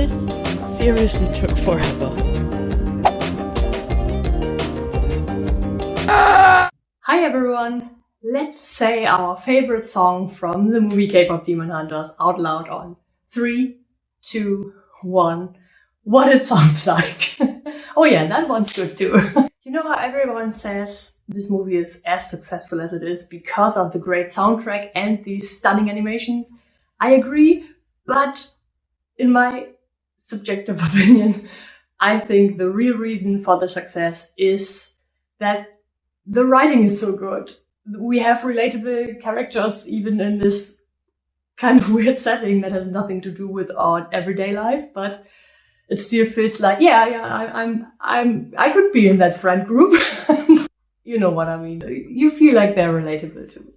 This seriously took forever. Hi everyone! Let's say our favorite song from the movie K-pop Demon Hunters out loud on 3, 2, 1. What it sounds like. Oh yeah, that one's good too. You know how everyone says this movie is as successful as it is because of the great soundtrack and these stunning animations? I agree, but in my subjective opinion, I think the real reason for the success is that the writing is so good. We have relatable characters even in this kind of weird setting that has nothing to do with our everyday life, but it still feels like, I could be in that friend group. You know what I mean. You feel like they're relatable too.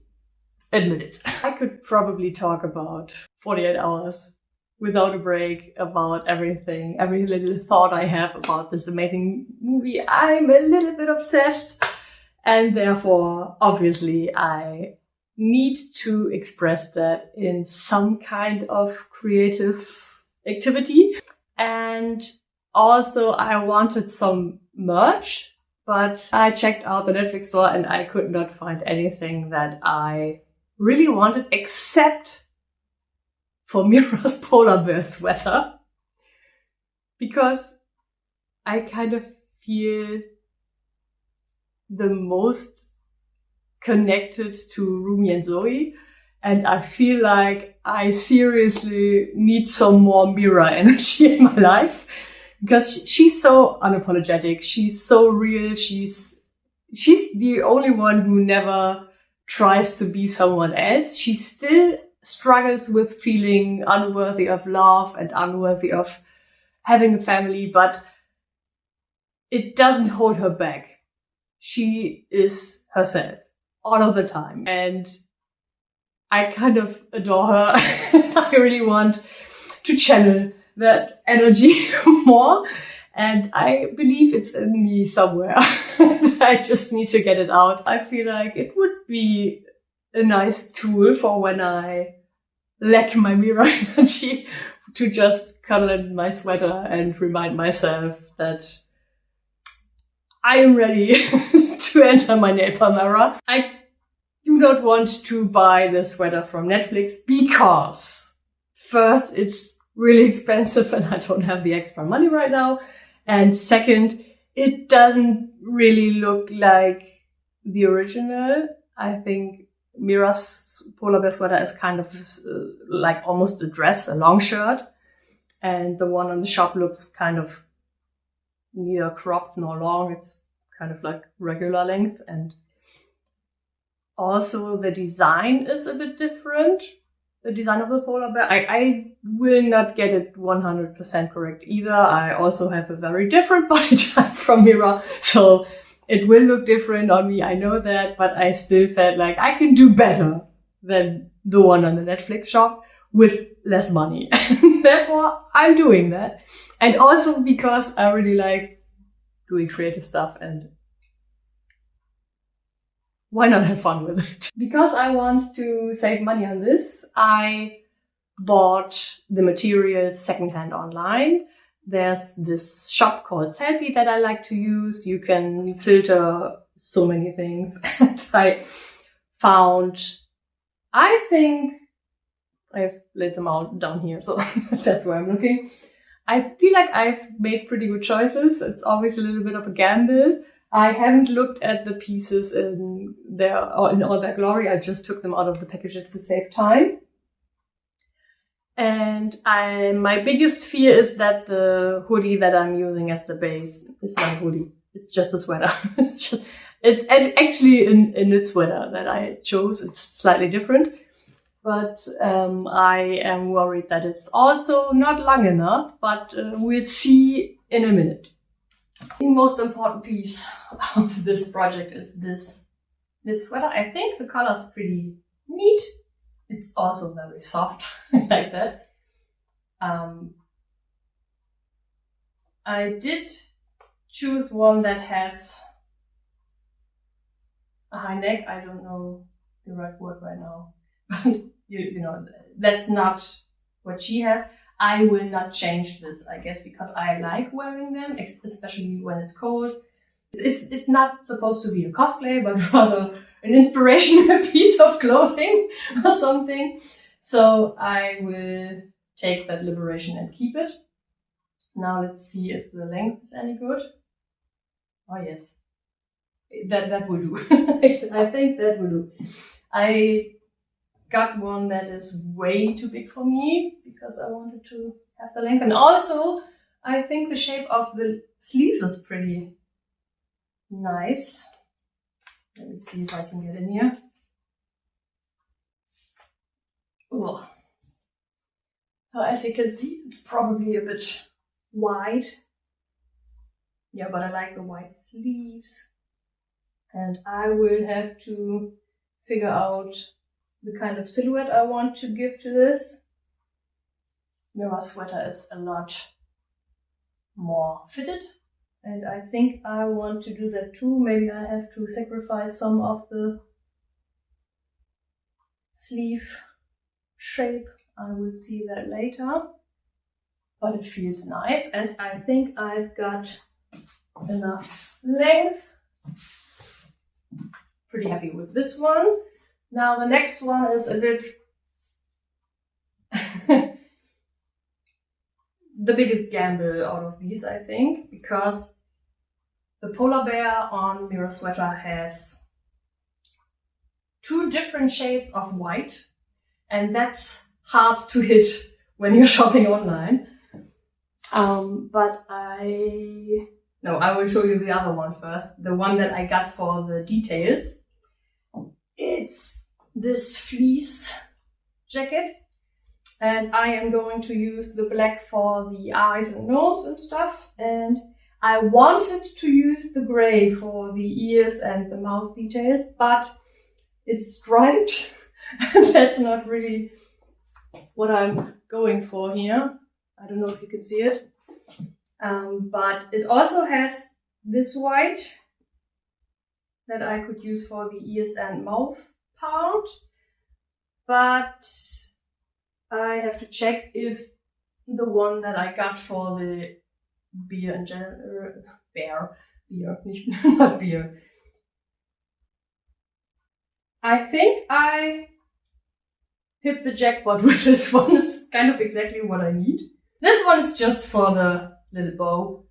Admit it. I could probably talk about 48 hours without a break about everything, every little thought I have about this amazing movie. I'm a little bit obsessed. And therefore, obviously, I need to express that in some kind of creative activity. And also, I wanted some merch, but I checked out the Netflix store and I could not find anything that I really wanted except for Mira's polar bear sweater. Because I kind of feel the most connected to Rumi and Zoe, and I feel like I seriously need some more Mira energy in my life because she's so unapologetic, she's so real, she's the only one who never tries to be someone else. She still struggles with feeling unworthy of love and unworthy of having a family, but it doesn't hold her back. She is herself all of the time. And I kind of adore her. I really want to channel that energy more. And I believe it's in me somewhere. I just need to get it out. I feel like it would be a nice tool for when I lack my Mira energy to just cuddle in my sweater and remind myself that I am ready to enter my nail palm era. I do not want to buy the sweater from Netflix because first, it's really expensive and I don't have the extra money right now. And second, it doesn't really look like the original. I think Mira's polar bear sweater is kind of like almost a dress, a long shirt. And the one on the shop looks kind of neither cropped nor long. It's kind of like regular length. And also the design is a bit different. The design of the polar bear. I will not get it 100% correct either. I also have a very different body type from Mira. So it will look different on me. I know that, but I still felt like I can do better than the one on the Netflix shop with less money. Therefore, I'm doing that. And also because I really like doing creative stuff and why not have fun with it? Because I want to save money on this, I bought the materials secondhand online. There's this shop called Selfie that I like to use. You can filter so many things. And I found, I think, I've laid them out down here, so that's where I'm looking. I feel like I've made pretty good choices. It's always a little bit of a gamble. I haven't looked at the pieces in all their glory. I just took them out of the packages to save time. And my biggest fear is that the hoodie that I'm using as the base is not a hoodie. It's just a sweater. It's actually a knit sweater that I chose. It's slightly different. But I am worried that it's also not long enough, but we'll see in a minute. The most important piece of this project is this knit sweater. I think the color is pretty neat. It's also very soft, like that. I did choose one that has a high neck. I don't know the right word right now. But you know, that's not what she has. I will not change this, I guess, because I like wearing them, especially when it's cold. It's not supposed to be a cosplay, but rather an inspirational piece of clothing or something. So I will take that liberation and keep it. Now let's see if the length is any good. Oh yes, that will do. I think that will do. I got one that is way too big for me because I wanted to have the length. And also, I think the shape of the sleeves is pretty nice. Let me see if I can get in here. Ugh. So as you can see, it's probably a bit wide. Yeah, but I like the wide sleeves. And I will have to figure out the kind of silhouette I want to give to this. Mira sweater is a lot more fitted. And I think I want to do that too. Maybe I have to sacrifice some of the sleeve shape. I will see that later. But it feels nice. And I think I've got enough length. Pretty happy with this one. Now the next one is a bit the biggest gamble out of these, I think, because the polar bear on Mira sweater has 2 different shades of white, and that's hard to hit when you're shopping online. But I will show you the other one first, the one that I got for the details. It's this fleece jacket, and I am going to use the black for the eyes and nose and stuff, and I wanted to use the gray for the ears and the mouth details, but it's striped and that's not really what I'm going for here. I don't know if you can see it, but it also has this white that I could use for the ears and mouth part, but I have to check if the one that I got for the beer in general, not beer. I think I hit the jackpot with this one. It's kind of exactly what I need. This one is just for the little bow.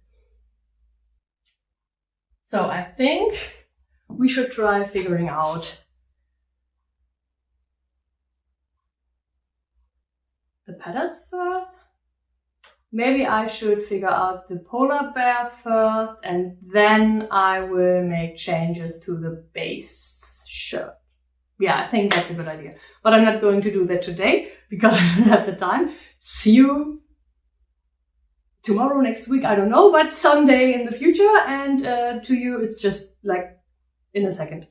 So I think we should try figuring out the patterns first. Maybe I should figure out the polar bear first, and then I will make changes to the base shirt. Yeah, I think that's a good idea. But I'm not going to do that today because I don't have the time. See you tomorrow, next week, I don't know, but someday in the future. And to you, it's just like in a second.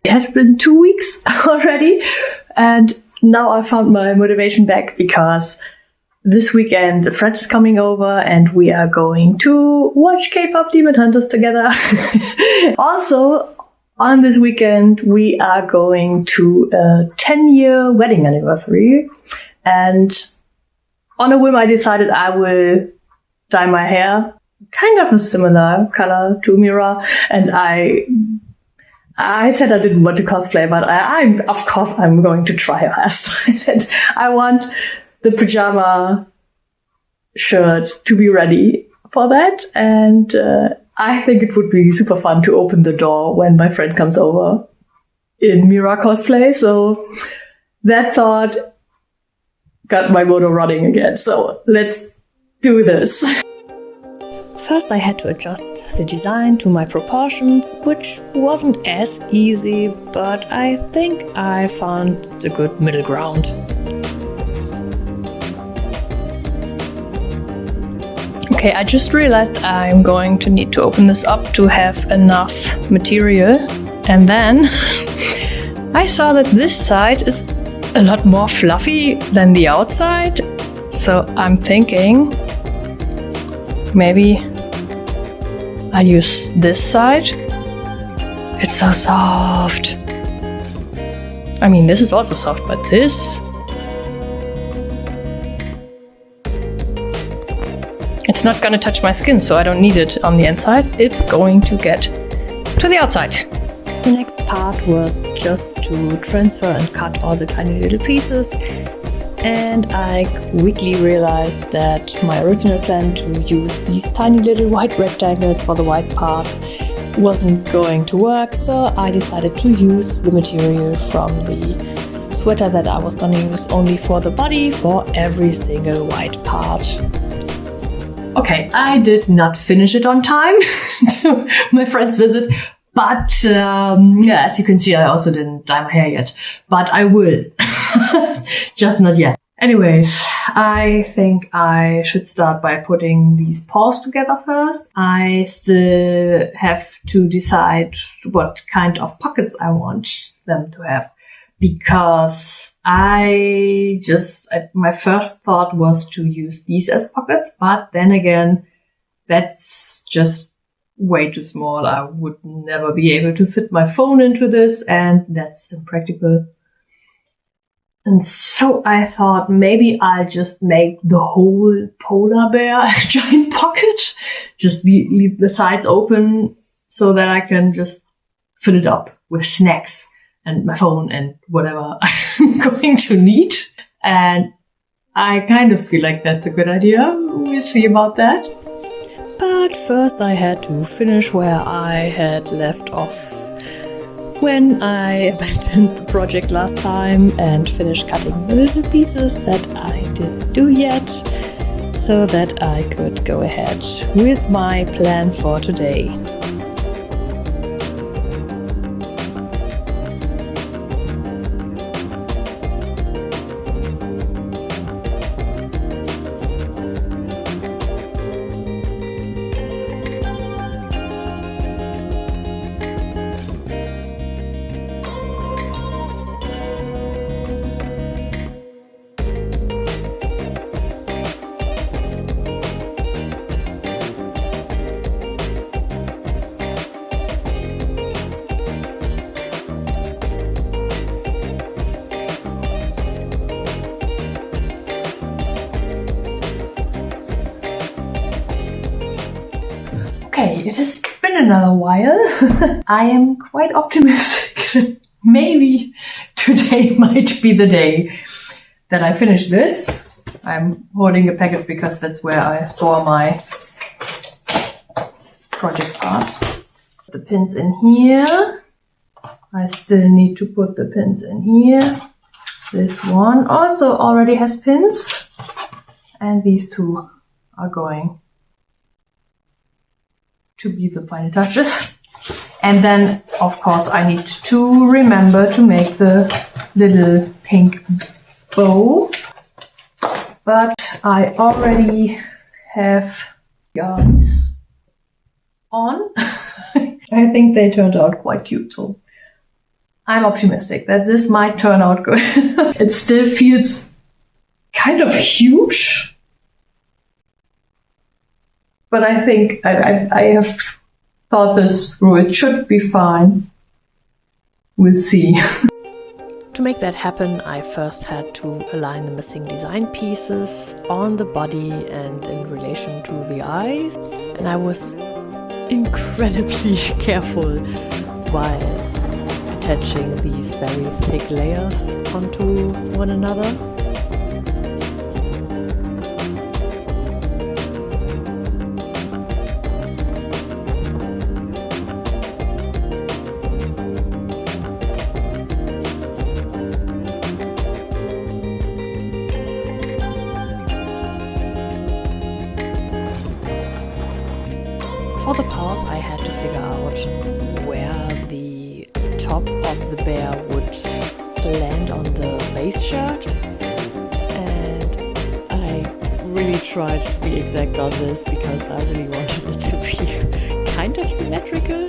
It has been 2 weeks already, and now I found my motivation back because this weekend a friend is coming over and we are going to watch K-pop Demon Hunters together. Also, on this weekend we are going to a 10-year wedding anniversary, and on a whim I decided I will dye my hair kind of a similar color to Mira, and I said I didn't want to cosplay, but of course I'm going to try her hairstyle. And I want the pajama shirt to be ready for that. And I think it would be super fun to open the door when my friend comes over in Mira cosplay. So that thought got my motor running again. So let's do this. First I had to adjust the design to my proportions, which wasn't as easy, but I think I found the good middle ground. Okay, I just realized I'm going to need to open this up to have enough material, and then I saw that this side is a lot more fluffy than the outside, so I'm thinking maybe I use this side. It's so soft. I mean, this is also soft, but this not gonna touch my skin, so I don't need it on the inside. It's going to get to the outside. The next part was just to transfer and cut all the tiny little pieces. And I quickly realized that my original plan to use these tiny little white rectangles for the white parts wasn't going to work, so I decided to use the material from the sweater that I was gonna use only for the body for every single white part. Okay, I did not finish it on time to my friend's visit, but yeah, as you can see, I also didn't dye my hair yet, but I will. Just not yet. Anyways, I think I should start by putting these paws together first. I still have to decide what kind of pockets I want them to have, because my first thought was to use these as pockets, but then again, that's just way too small. I would never be able to fit my phone into this, and that's impractical. And so I thought maybe I'll just make the whole polar bear a giant pocket. Just leave the sides open so that I can just fill it up with snacks and my phone and whatever I'm going to need. And I kind of feel like that's a good idea. We'll see about that. But first I had to finish where I had left off when I abandoned the project last time and finished cutting the little pieces that I didn't do yet, so that I could go ahead with my plan for today. Okay, it has been another while. I am quite optimistic. Maybe today might be the day that I finish this. I'm holding a packet because that's where I store my project parts. The pins in here. I still need to put the pins in here. This one also already has pins. And these two are going to be the final touches. And then, of course, I need to remember to make the little pink bow. But I already have yarns on. I think they turned out quite cute, so I'm optimistic that this might turn out good. It still feels kind of huge, but I think I have thought this through. It should be fine. We'll see. To make that happen, I first had to align the missing design pieces on the body and in relation to the eyes. And I was incredibly careful while attaching these very thick layers onto one another. For the paws, I had to figure out where the top of the bear would land on the base shirt, and I really tried to be exact on this because I really wanted it to be kind of symmetrical.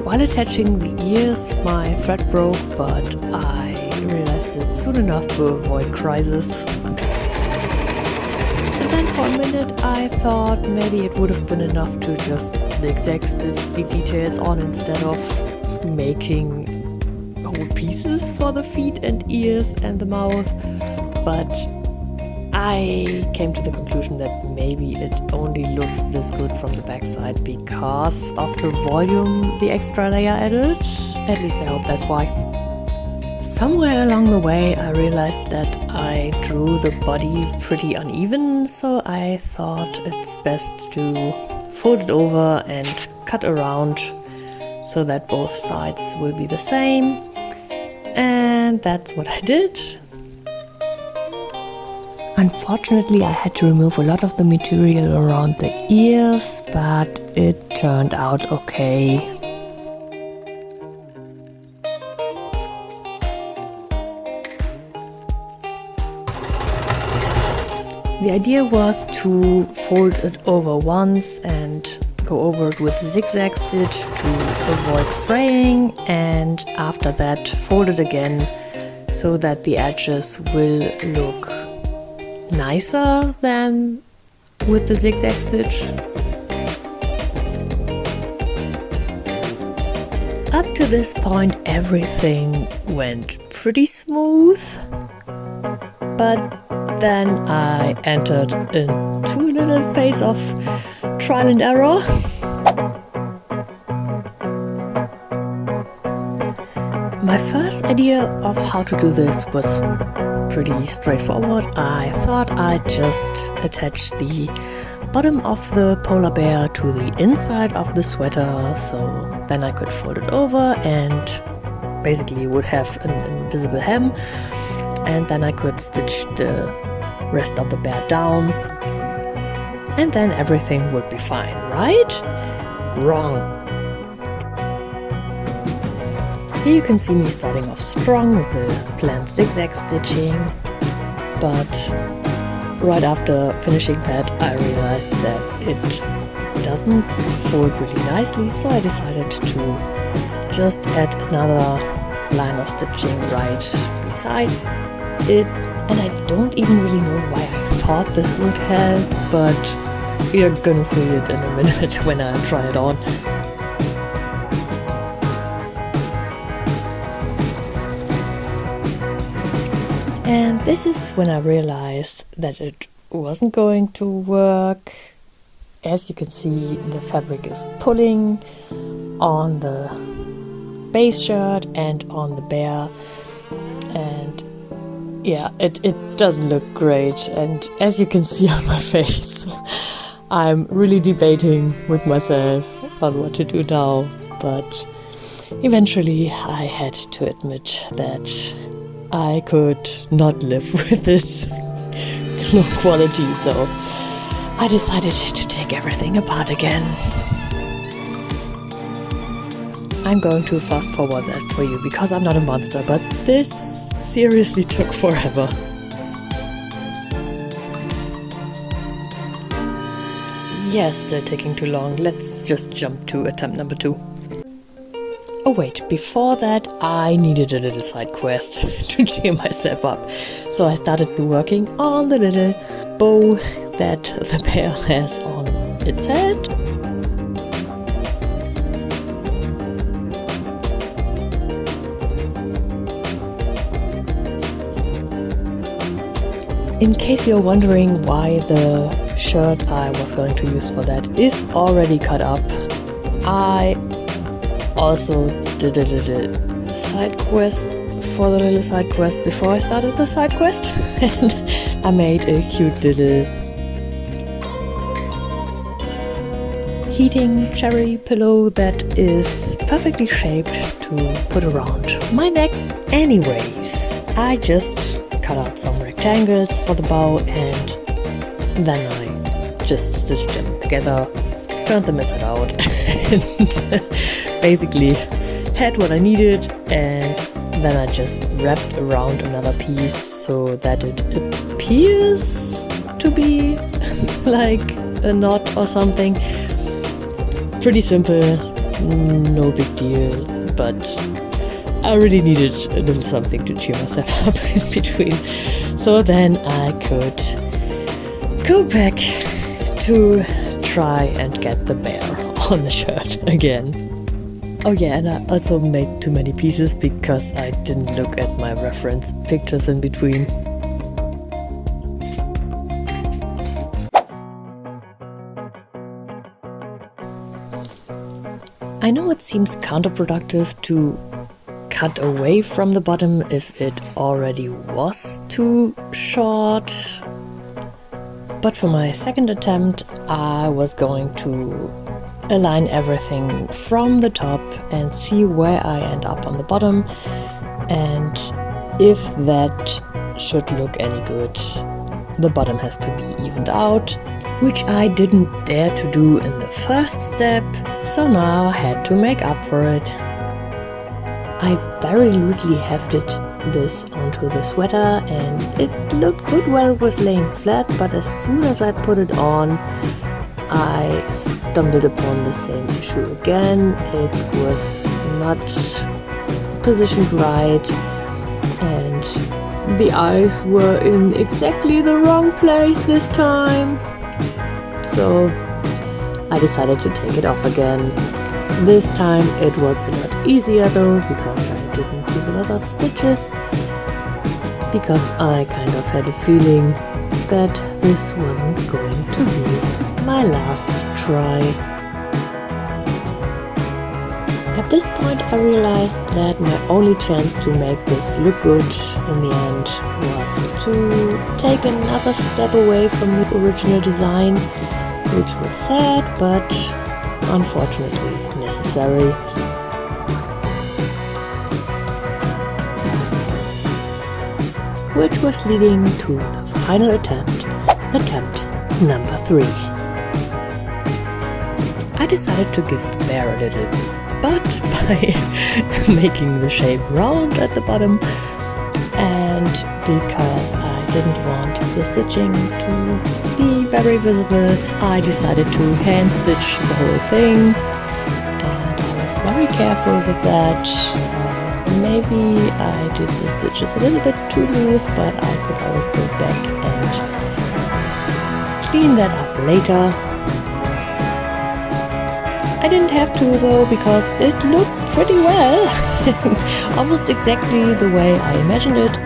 While attaching the ears, my thread broke, but I realized it soon enough to avoid crisis. And then For a minute I thought maybe it would have been enough to just zigzag stitch the details on instead of making whole pieces for the feet and ears and the mouth, but I came to the conclusion that maybe it only looks this good from the backside because of the volume the extra layer added. At least I hope that's why. Somewhere along the way I realized that I drew the body pretty uneven, so I thought it's best to fold it over and cut around so that both sides will be the same. And that's what I did. Unfortunately, I had to remove a lot of the material around the ears, but it turned out okay. The idea was to fold it over once and go over it with a zigzag stitch to avoid fraying, and after that fold it again so that the edges will look nicer than with the zigzag stitch. Up to this point everything went pretty smooth, but then I entered into a little phase of trial and error. My first idea of how to do this was pretty straightforward. I thought I'd just attach the bottom of the polar bear to the inside of the sweater, so then I could fold it over and basically would have an invisible hem, and then I could stitch the rest of the bear down, and then everything would be fine, right? Wrong. Here you can see me starting off strong with the planned zigzag stitching, but right after finishing that I realized that it doesn't fold really nicely, so I decided to just add another line of stitching right beside it. And I don't even really know why I thought this would help, but you're gonna see it in a minute when I try it on. And this is when I realized that it wasn't going to work. As you can see, the fabric is pulling on the base shirt and on the bear, and yeah, it doesn't look great. And as you can see on my face, I'm really debating with myself on what to do now, but eventually I had to admit that I could not live with this low quality, so I decided to take everything apart again. I'm going to fast forward that for you because I'm not a monster, but this seriously took forever. Yes, they're taking too long. Let's just jump to attempt number 2. Oh wait, before that I needed a little side quest to cheer myself up. So I started working on the little bow that the bear has on its head. In case you're wondering why the shirt I was going to use for that is already cut up, I also did a little side quest for the little side quest before I started the side quest, and I made a cute little heating cherry pillow that is perfectly shaped to put around my neck. Anyways, I just cut out some rectangles for the bow and then I just stitched them together, turned them inside out and basically had what I needed, and then I just wrapped around another piece so that it appears to be like a knot or something. Pretty simple, no big deal, but I really needed a little something to cheer myself up in between. So then I could go back to try and get the bear on the shirt again. Oh yeah, and I also made too many pieces because I didn't look at my reference pictures in between. I know it seems counterproductive to cut away from the bottom if it already was too short. But for my second attempt, I was going to align everything from the top and see where I end up on the bottom. And if that should look any good, the bottom has to be evened out, which I didn't dare to do in the first step, so now I had to make up for it. I very loosely hefted this onto the sweater and it looked good while it was laying flat, but as soon as I put it on, I stumbled upon the same issue again. It was not positioned right and the eyes were in exactly the wrong place this time. So I decided to take it off again. This time it was a lot easier though, because I didn't use a lot of stitches, because I kind of had a feeling that this wasn't going to be my last try. At this point I realized that my only chance to make this look good in the end was to take another step away from the original design, which was sad but unfortunately necessary. Which was leading to the final attempt number 3. I decided to give the bear a little butt by making the shape round at the bottom, and because I didn't want the stitching to be very visible, I decided to hand stitch the whole thing, and I was very careful with that. Maybe I did the stitches a little bit too loose, but I could always go back and clean that up later. I didn't have to though, because it looked pretty well, almost exactly the way I imagined it.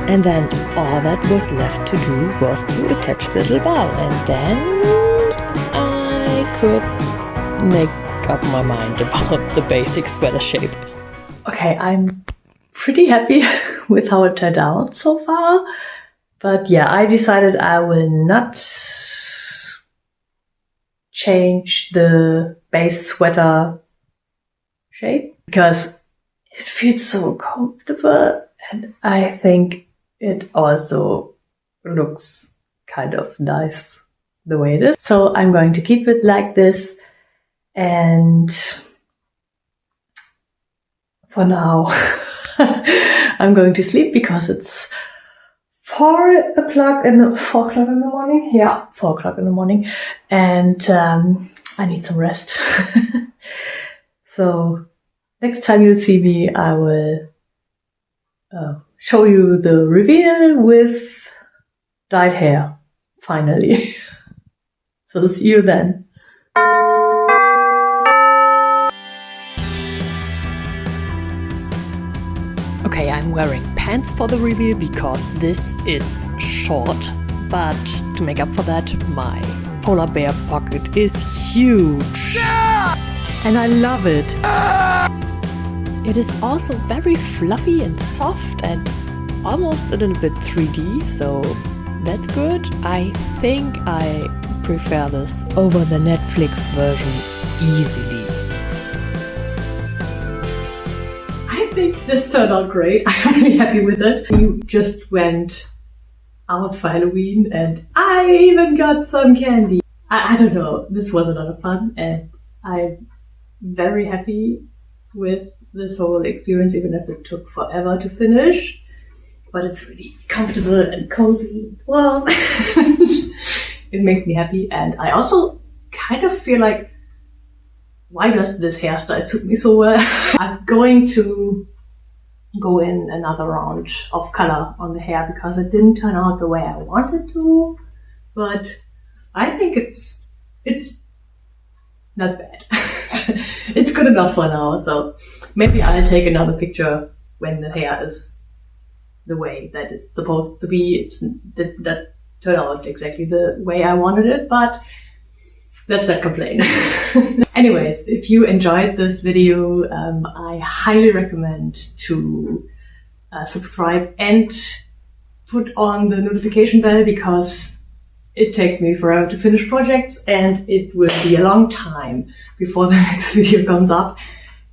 And then all that was left to do was to attach the little bow, and then I could make up my mind about the basic sweater shape. Okay, I'm pretty happy with how it turned out so far. But yeah, I decided I will not change the base sweater shape because it feels so comfortable, and I think it also looks kind of nice the way it is. So I'm going to keep it like this, and for now I'm going to sleep because it's 4 o'clock in the morning. Yeah, 4 o'clock in the morning, and I need some rest. So next time you see me, I will show you the reveal with dyed hair, finally. So see you then. Okay, I'm wearing pants for the reveal because this is short, but to make up for that, my polar bear pocket is huge. And I love it. It is also very fluffy and soft and almost a little bit 3D, so that's good. I think I prefer this over the Netflix version easily. I think this turned out great. I'm really happy with it. We just went out for Halloween and I even got some candy. I don't know, this was a lot of fun and I'm very happy with this whole experience, even if it took forever to finish. But it's really comfortable and cozy. Well, it makes me happy, and I also kind of feel like, why does this hairstyle suit me so well? I'm going to go in another round of color on the hair because it didn't turn out the way I wanted to. but I think it's not bad. It's good enough for now, so maybe I'll take another picture when the hair is the way that it's supposed to be. That turned out exactly the way I wanted it, but let's not complain. Anyways, if you enjoyed this video, I highly recommend to subscribe and put on the notification bell, because it takes me forever to finish projects and it will be a long time before the next video comes up.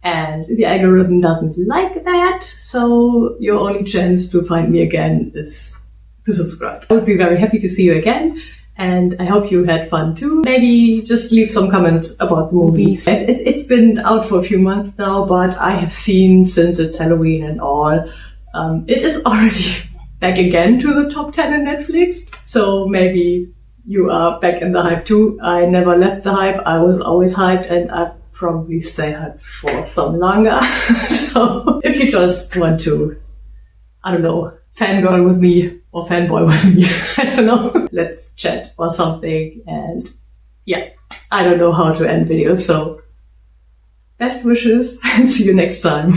And the algorithm doesn't like that, so your only chance to find me again is to subscribe. I would be very happy to see you again, and I hope you had fun too. Maybe just leave some comments about the movie. It's been out for a few months now, but I have seen since it's Halloween and all. It is already back again to the top 10 in Netflix, so maybe you are back in the hype too. I never left the hype. I was always hyped, and I probably stay hyped for some longer. So if you just want to, I don't know, fangirl with me or fanboy with me, I don't know, let's chat or something. And yeah, I don't know how to end videos, so best wishes and see you next time.